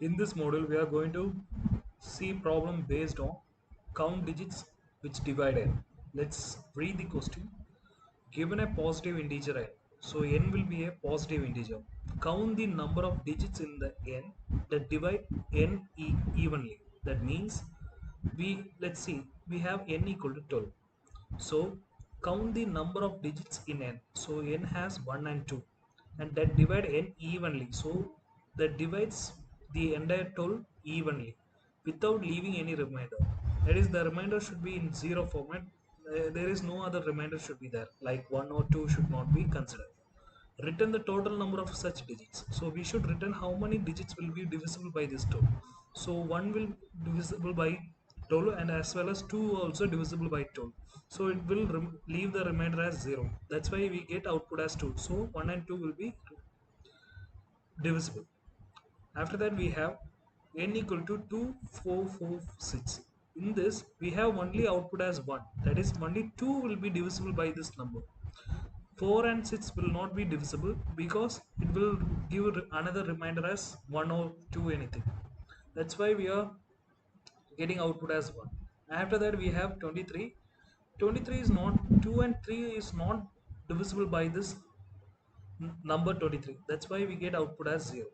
In this module, we are going to see problem based on count digits which divide n. Let's read the question. Given a positive integer n, so n will be a positive integer. Count the number of digits in the n that divide n evenly. That means let's see, we have n equal to 12. So count the number of digits in n. So n has 1 and 2, and that divide n evenly. So that divides the entire 12 evenly without leaving any remainder. That is, the remainder should be in zero format. There is no other remainder should be there, like 1 or 2 should not be considered. Return the total number of such digits. So we should return how many digits will be divisible by this 12. So 1 will divisible by 12, and as well as 2 also divisible by 12. So it will leave the remainder as 0. That's why we get output as 2. So 1 and 2 will be divisible. After that we have n equal to 2, 4, 4, 6. In this we have only output as 1. That is, only 2 will be divisible by this number. 4 and 6 will not be divisible because it will give another remainder as 1 or 2 anything. That's why we are getting output as 1. After that we have 23. 23 is not, 2 and 3 is not divisible by this number 23. That's why we get output as 0.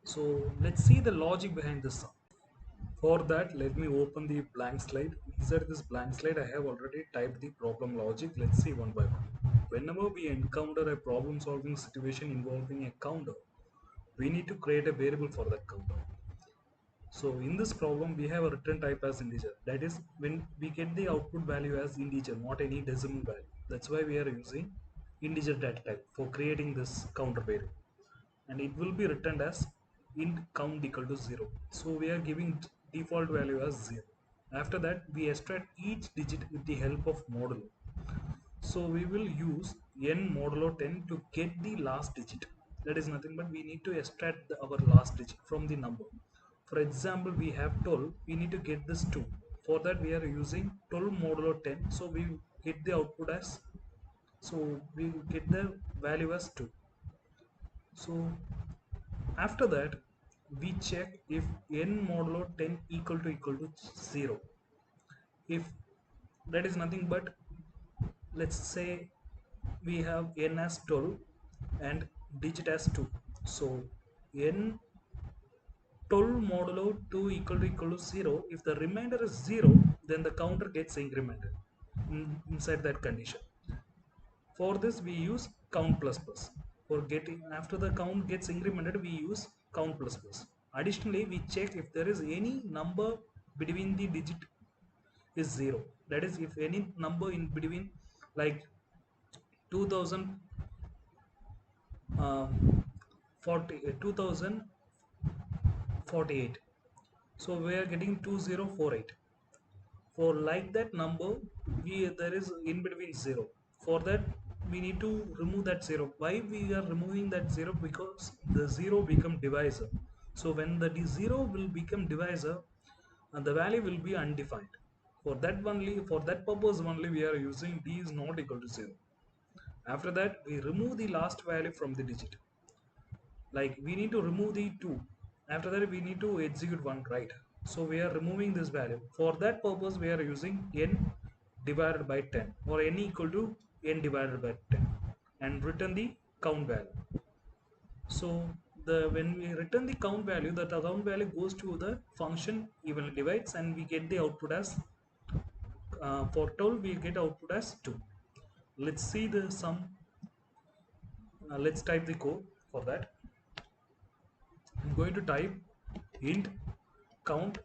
So let's see the logic behind this sum. For that, let me open the blank slide. Inside this blank slide, I have already typed the problem logic. Let's see one by one. Whenever we encounter a problem solving situation involving a counter, we need to create a variable for that counter. So in this problem, we have a return type as integer. That is, when we get the output value as integer, not any decimal value. That's why we are using integer data type for creating this counter variable. And it will be returned as int count equal to 0. So we are giving default value as 0. After that we extract each digit with the help of modulo. So we will use n modulo 10 to get the last digit. That is nothing but we need to extract our last digit from the number. For example, we have 12, we need to get this 2. For that we are using 12 modulo 10. So we get the output as, so we get the value as 2. So after that we check if n modulo 10 equal to 0. If that is nothing but, let's say we have n as 12 and digit as 2. So n 12 modulo 2 equal to 0. If the remainder is 0, then the counter gets incremented inside that condition. For this we use count plus plus. For getting, after the count gets incremented, we use count plus plus. Additionally, we check if there is any number between the digit is 0. That is, if any number in between, like 2048. So we are getting 2048. For like that number, there is in between 0. For that we need to remove that 0. Why we are removing that 0? Because the 0 become divisor. So when the 0 will become divisor, and the value will be undefined. For that purpose only we are using d is not equal to 0. After that we remove the last value from the digit. Like we need to remove the 2. After that we need to execute 1, right? So we are removing this value. For that purpose we are using n divided by 10, or n equal to n divided by 10, and return the count value. So when we return the count value, the count value goes to the function evenly divides, and we get the output as for 12 we get output as 2. Let's see the sum. Let's type the code. For that I'm going to type int count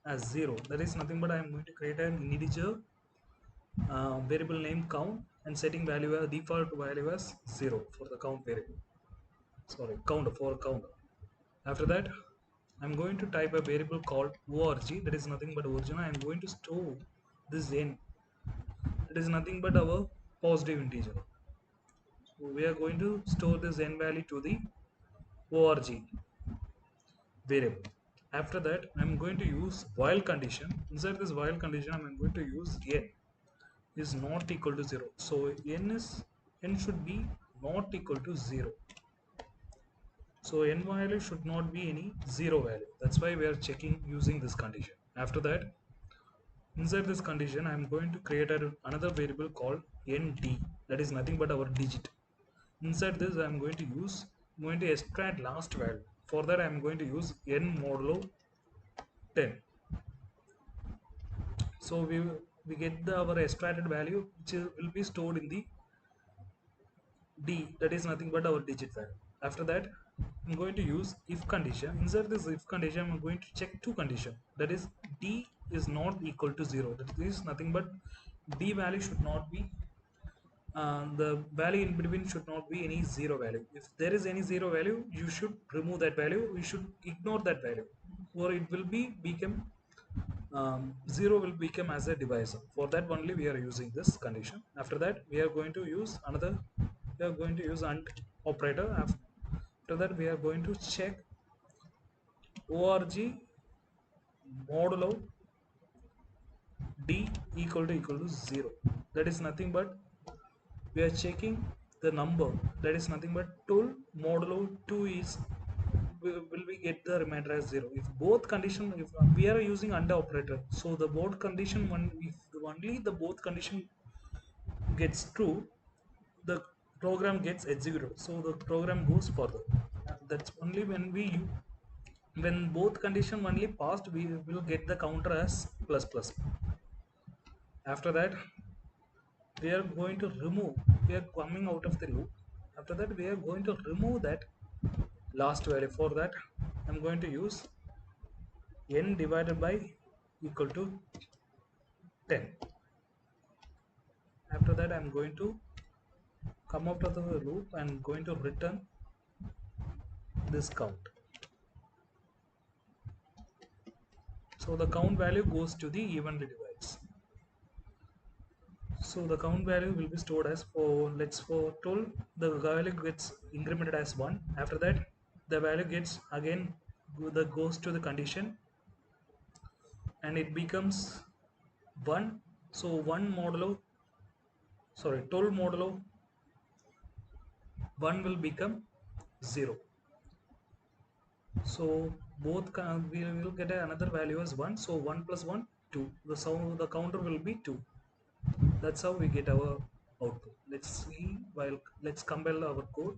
as 0. That is nothing but I am going to create an integer variable name count, and setting value as default value as 0 for the count variable. Sorry, count for counter. After that I'm going to type a variable called org. That is nothing but origin. I am going to store this n. It is nothing but our positive integer. So we are going to store this n value to the org variable. After that I'm going to use while condition. Inside this while condition I'm going to use n is not equal to 0. So n should be not equal to 0. So n value should not be any zero value. That's why we are checking using this condition. After that, inside this condition, I am going to create another variable called nd. That is nothing but our digit. Inside this, I'm going to extract last value. For that, I'm going to use n modulo 10. So we get our extracted value, which will be stored in the d, that is nothing but our digit value. After that, I'm going to use if condition. Inside this if condition, I'm going to check two conditions. That is, d is not equal to 0. That is nothing but d value should not be the value in between should not be any zero value. If there is any zero value, you should remove that value. You should ignore that value, or it will be become 0 will become as a divisor. For that only we are using this condition. After that, we are going to use AND operator. After that, we are going to check org modulo d equal to 0. That is nothing but we are checking the number. That is nothing but 12 modulo 2 is will we get the remainder as 0. If both condition, if we are using AND operator, so the both condition one, if only the both condition gets true, the program gets executed, so the program goes further. That's only when both condition only passed, we will get the counter as plus plus. After that, we are going to remove, we are coming out of the loop. After that, we are going to remove that last value. For that, I'm going to use n divided by equal to 10. After that, I'm going to come out of the loop and going to return this count. So the count value goes to the evenly divides. So the count value will be stored as, for 12, the value gets incremented as 1. After that, the value gets again goes to the condition and it becomes 1. So 12 modulo 1 will become 0. So we will get another value as 1. So 1 plus 1, 2. The counter will be 2. That's how we get our output. Let's see, let's compile our code.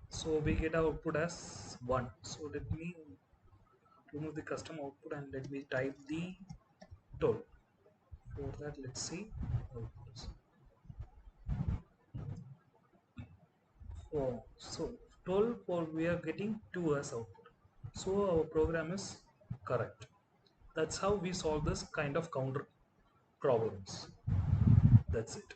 So we get our output as 1. So let me remove the custom output and let me type the total. For that, let's see outputs. So 12, for we are getting 2 as output. So our program is correct. That's how we solve this kind of counter problems. That's it.